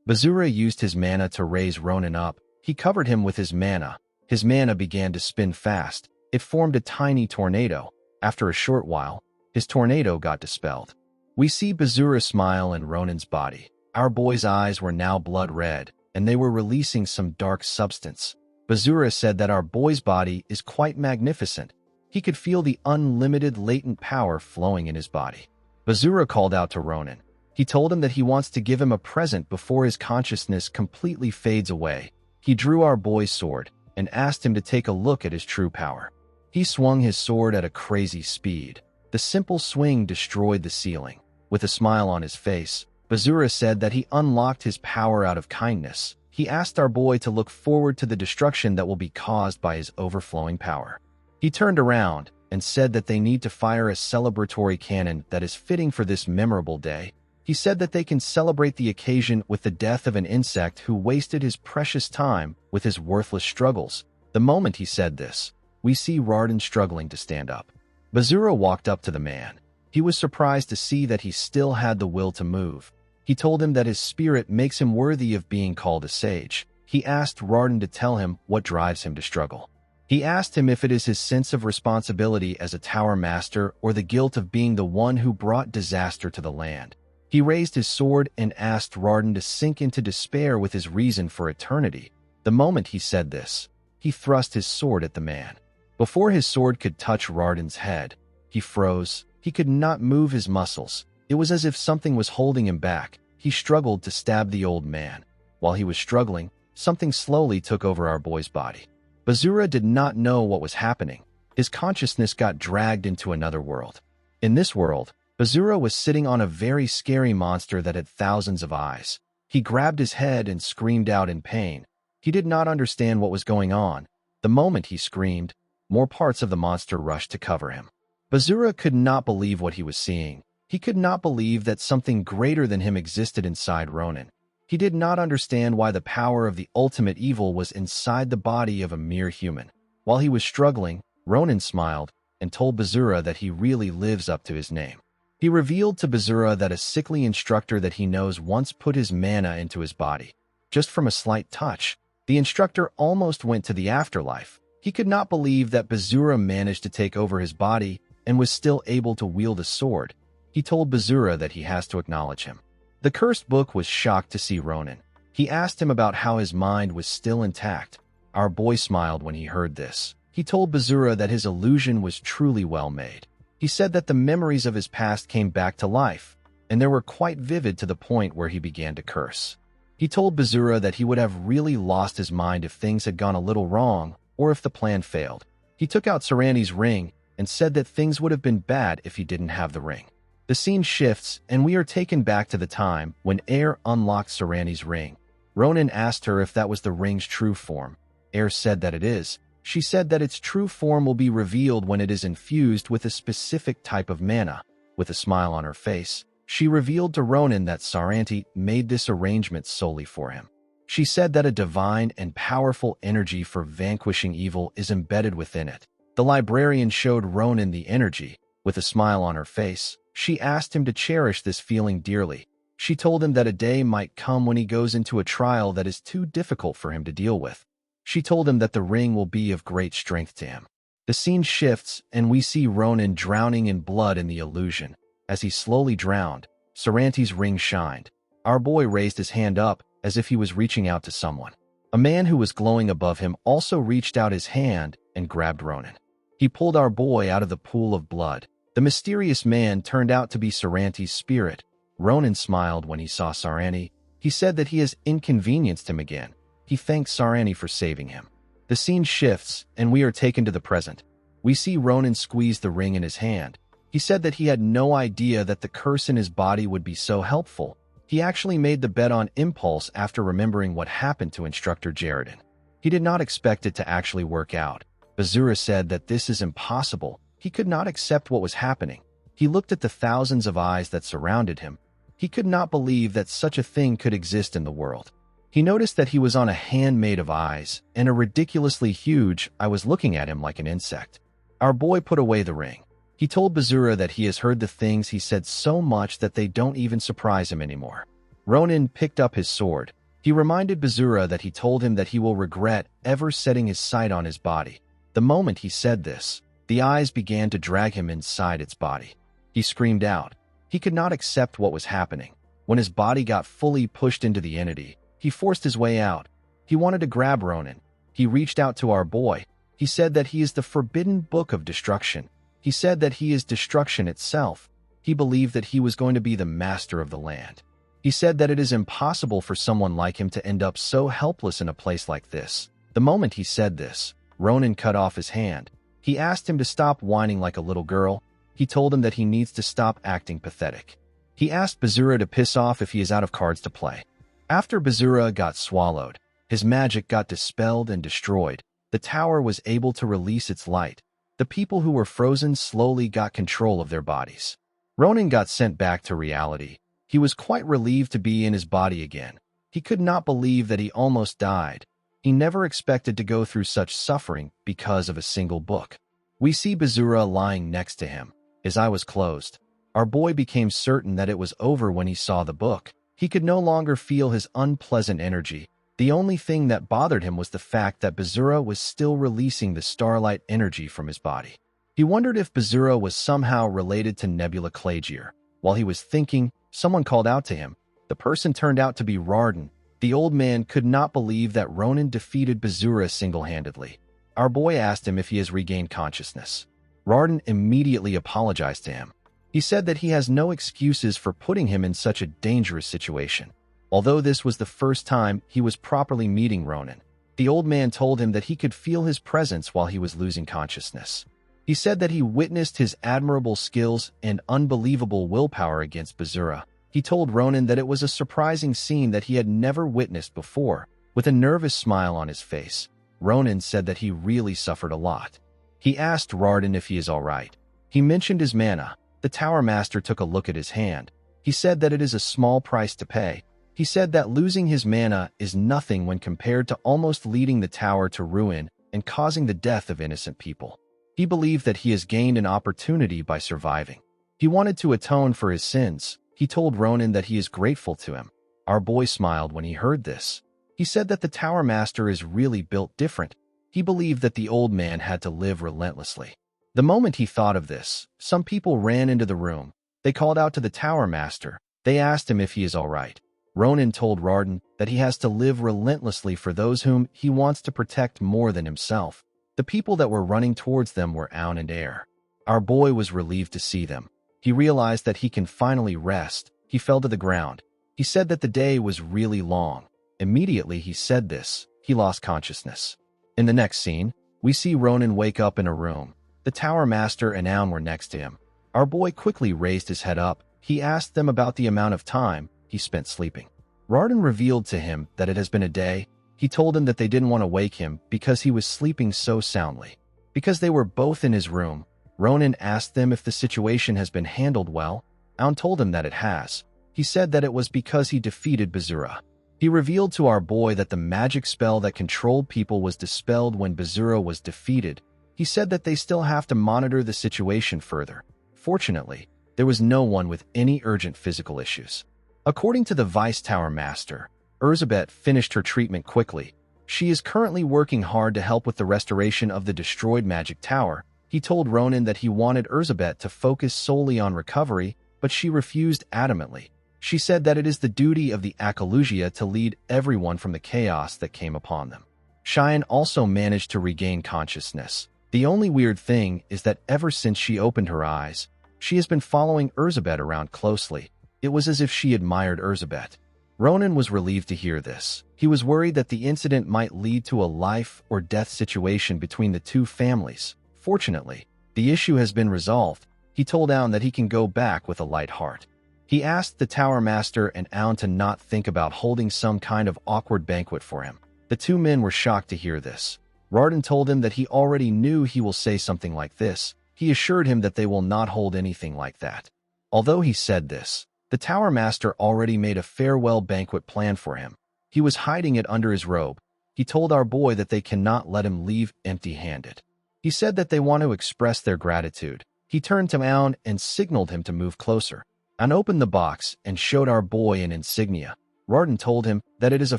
Bazura used his mana to raise Ronan up. He covered him with his mana. His mana began to spin fast. It formed a tiny tornado. After a short while, his tornado got dispelled. We see Bazura smile in Ronan's body. Our boy's eyes were now blood red, and they were releasing some dark substance. Bazura said that our boy's body is quite magnificent. He could feel the unlimited latent power flowing in his body. Bazura called out to Ronan. He told him that he wants to give him a present before his consciousness completely fades away. He drew our boy's sword and asked him to take a look at his true power. He swung his sword at a crazy speed. The simple swing destroyed the ceiling. With a smile on his face, Bazura said that he unlocked his power out of kindness. He asked our boy to look forward to the destruction that will be caused by his overflowing power. He turned around and said that they need to fire a celebratory cannon that is fitting for this memorable day. He said that they can celebrate the occasion with the death of an insect who wasted his precious time with his worthless struggles. The moment he said this, we see Rarden struggling to stand up. Bazura walked up to the man. He was surprised to see that he still had the will to move. He told him that his spirit makes him worthy of being called a sage. He asked Rarden to tell him what drives him to struggle. He asked him if it is his sense of responsibility as a tower master or the guilt of being the one who brought disaster to the land. He raised his sword and asked Rarden to sink into despair with his reason for eternity. The moment he said this, he thrust his sword at the man. Before his sword could touch Rarden's head, he froze. He could not move his muscles. It was as if something was holding him back. He struggled to stab the old man. While he was struggling, something slowly took over our boy's body. Bazura did not know what was happening. His consciousness got dragged into another world. In this world, Bazura was sitting on a very scary monster that had thousands of eyes. He grabbed his head and screamed out in pain. He did not understand what was going on. The moment he screamed, more parts of the monster rushed to cover him. Bazura could not believe what he was seeing. He could not believe that something greater than him existed inside Ronan. He did not understand why the power of the ultimate evil was inside the body of a mere human. While he was struggling, Ronan smiled and told Bazura that he really lives up to his name. He revealed to Bazura that a sickly instructor that he knows once put his mana into his body. Just from a slight touch, the instructor almost went to the afterlife. He could not believe that Bazura managed to take over his body and was still able to wield a sword. He told Bazura that he has to acknowledge him. The cursed book was shocked to see Ronan. He asked him about how his mind was still intact. Our boy smiled when he heard this. He told Bazura that his illusion was truly well made. He said that the memories of his past came back to life, and they were quite vivid to the point where he began to curse. He told Bazura that he would have really lost his mind if things had gone a little wrong or if the plan failed. He took out Saran's ring and said that things would have been bad if he didn't have the ring. The scene shifts, and we are taken back to the time when Air unlocked Saran's ring. Ronan asked her if that was the ring's true form. Air said that it is. She said that its true form will be revealed when it is infused with a specific type of mana. With a smile on her face, she revealed to Ronan that Saran made this arrangement solely for him. She said that a divine and powerful energy for vanquishing evil is embedded within it. The librarian showed Ronan the energy. With a smile on her face, she asked him to cherish this feeling dearly. She told him that a day might come when he goes into a trial that is too difficult for him to deal with. She told him that the ring will be of great strength to him. The scene shifts, and we see Ronan drowning in blood in the illusion. As he slowly drowned, Saran's ring shined. Our boy raised his hand up as if he was reaching out to someone. A man who was glowing above him also reached out his hand and grabbed Ronan. He pulled our boy out of the pool of blood. The mysterious man turned out to be Saran's spirit. Ronan smiled when he saw Saran. He said that he has inconvenienced him again. He thanked Saran for saving him. The scene shifts, and we are taken to the present. We see Ronan squeeze the ring in his hand. He said that he had no idea that the curse in his body would be so helpful. He actually made the bet on impulse after remembering what happened to Instructor Rarden. He did not expect it to actually work out. Bazura said that this is impossible. He could not accept what was happening. He looked at the thousands of eyes that surrounded him. He could not believe that such a thing could exist in the world. He noticed that he was on a hand made of eyes, and a ridiculously huge eye was looking at him like an insect. Our boy put away the ring. He told Bazura that he has heard the things he said so much that they don't even surprise him anymore. Ronan picked up his sword. He reminded Bazur that he told him that he will regret ever setting his sight on his body. The moment he said this, the eyes began to drag him inside its body. He screamed out. He could not accept what was happening. When his body got fully pushed into the entity, he forced his way out. He wanted to grab Ronan. He reached out to our boy. He said that he is the forbidden book of destruction. He said that he is destruction itself. He believed that he was going to be the master of the land. He said that it is impossible for someone like him to end up so helpless in a place like this. The moment he said this, Ronan cut off his hand. He asked him to stop whining like a little girl. He told him that he needs to stop acting pathetic. He asked Bazur to piss off if he is out of cards to play. After Bazur got swallowed, his magic got dispelled and destroyed. The tower was able to release its light. The people who were frozen slowly got control of their bodies. Ronan got sent back to reality. He was quite relieved to be in his body again. He could not believe that he almost died. He never expected to go through such suffering because of a single book. We see Bazur lying next to him. His eye was closed. Our boy became certain that it was over when he saw the book. He could no longer feel his unpleasant energy. The only thing that bothered him was the fact that Bazur was still releasing the starlight energy from his body. He wondered if Bazur was somehow related to Nebula Clagier. While he was thinking, someone called out to him. The person turned out to be Rarden. The old man could not believe that Ronan defeated Bazur single-handedly. Our boy asked him if he has regained consciousness. Rarden immediately apologized to him. He said that he has no excuses for putting him in such a dangerous situation. Although this was the first time he was properly meeting Ronan, the old man told him that he could feel his presence while he was losing consciousness. He said that he witnessed his admirable skills and unbelievable willpower against Bazur. He told Ronan that it was a surprising scene that he had never witnessed before. With a nervous smile on his face, Ronan said that he really suffered a lot. He asked Rarden if he is all right. He mentioned his mana. The Tower Master took a look at his hand. He said that it is a small price to pay. He said that losing his mana is nothing when compared to almost leading the tower to ruin and causing the death of innocent people. He believed that he has gained an opportunity by surviving. He wanted to atone for his sins. He told Ronan that he is grateful to him. Our boy smiled when he heard this. He said that the Tower Master is really built different. He believed that the old man had to live relentlessly. The moment he thought of this, some people ran into the room. They called out to the Tower Master. They asked him if he is all right. Ronan told Rarden that he has to live relentlessly for those whom he wants to protect more than himself. The people that were running towards them were Aun and Air. Our boy was relieved to see them. He realized that he can finally rest. He fell to the ground. He said that the day was really long. Immediately he said this, he lost consciousness. In the next scene, we see Ronan wake up in a room. The Tower Master and Aun were next to him. Our boy quickly raised his head up. He asked them about the amount of time he spent sleeping. Rarden revealed to him that it has been a day. He told him that they didn't want to wake him because he was sleeping so soundly. Because they were both in his room, Ronan asked them if the situation has been handled well. Aun told him that it has. He said that it was because he defeated Bazur. He revealed to our boy that the magic spell that controlled people was dispelled when Bazur was defeated. He said that they still have to monitor the situation further. Fortunately, there was no one with any urgent physical issues. According to the Vice Tower Master, Elizabeth finished her treatment quickly. She is currently working hard to help with the restoration of the destroyed magic tower. He told Ronan that he wanted Elizabeth to focus solely on recovery, but she refused adamantly. She said that it is the duty of the Akalugia to lead everyone from the chaos that came upon them. Cheyenne also managed to regain consciousness. The only weird thing is that ever since she opened her eyes, she has been following Elizabeth around closely. It was as if she admired Elizabeth. Ronan was relieved to hear this. He was worried that the incident might lead to a life or death situation between the two families. Fortunately, the issue has been resolved. He told Aun that he can go back with a light heart. He asked the Tower Master and Aun to not think about holding some kind of awkward banquet for him. The two men were shocked to hear this. Rarden told him that he already knew he will say something like this. He assured him that they will not hold anything like that. Although he said this, the Tower Master already made a farewell banquet plan for him. He was hiding it under his robe. He told our boy that they cannot let him leave empty-handed. He said that they want to express their gratitude. He turned to Aun and signaled him to move closer. Aun opened the box and showed our boy an insignia. Rarden told him that it is a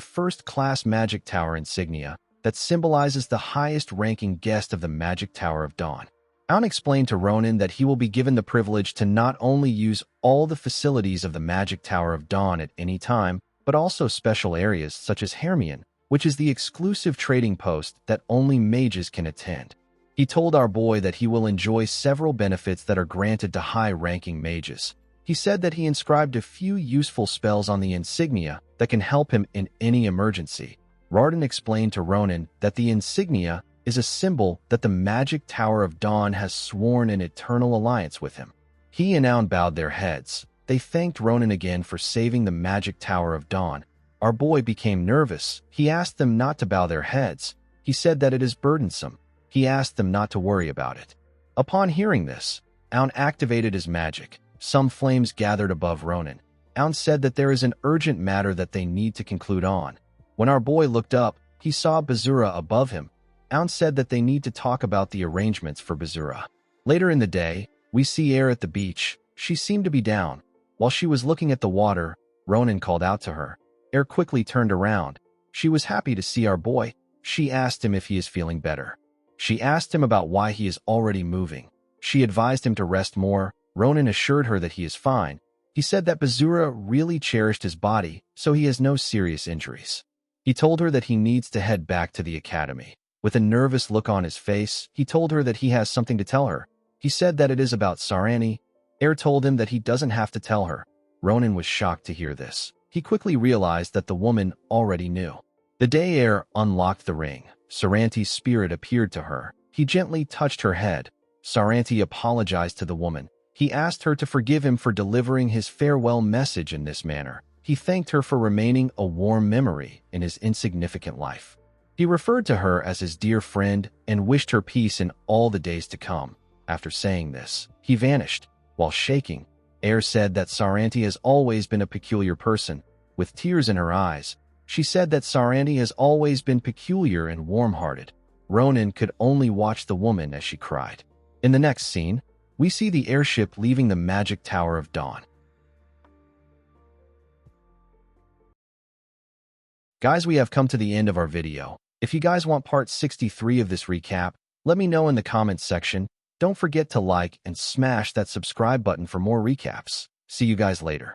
first-class magic tower insignia that symbolizes the highest-ranking guest of the Magic Tower of Dawn. Aun explained to Ronan that he will be given the privilege to not only use all the facilities of the Magic Tower of Dawn at any time, but also special areas such as Hermione, which is the exclusive trading post that only mages can attend. He told our boy that he will enjoy several benefits that are granted to high-ranking mages. He said that he inscribed a few useful spells on the insignia that can help him in any emergency. Rarden explained to Ronan that the insignia is a symbol that the Magic Tower of Dawn has sworn an eternal alliance with him. He and Aun bowed their heads. They thanked Ronan again for saving the Magic Tower of Dawn. Our boy became nervous. He asked them not to bow their heads. He said that it is burdensome. He asked them not to worry about it. Upon hearing this, Aun activated his magic. Some flames gathered above Ronan. Aun said that there is an urgent matter that they need to conclude on. When our boy looked up, he saw Bazur above him. Aun said that they need to talk about the arrangements for Bazur. Later in the day, we see Air at the beach. She seemed to be down. While she was looking at the water, Ronan called out to her. Air quickly turned around. She was happy to see our boy. She asked him if he is feeling better. She asked him about why he is already moving. She advised him to rest more. Ronan assured her that he is fine. He said that Bazur really cherished his body, so he has no serious injuries. He told her that he needs to head back to the academy. With a nervous look on his face, he told her that he has something to tell her. He said that it is about Saran. Air told him that he doesn't have to tell her. Ronan was shocked to hear this. He quickly realized that the woman already knew. The day Air unlocked the ring, Saran's spirit appeared to her. He gently touched her head. Saran apologized to the woman. He asked her to forgive him for delivering his farewell message in this manner. He thanked her for remaining a warm memory in his insignificant life. He referred to her as his dear friend and wished her peace in all the days to come. After saying this, he vanished. While shaking, Air said that Saran has always been a peculiar person. With tears in her eyes, she said that Saran has always been peculiar and warm-hearted. Ronan could only watch the woman as she cried. In the next scene, we see the airship leaving the Magic Tower of Dawn. Guys, we have come to the end of our video. If you guys want part 63 of this recap, let me know in the comments section. Don't forget to like and smash that subscribe button for more recaps. See you guys later.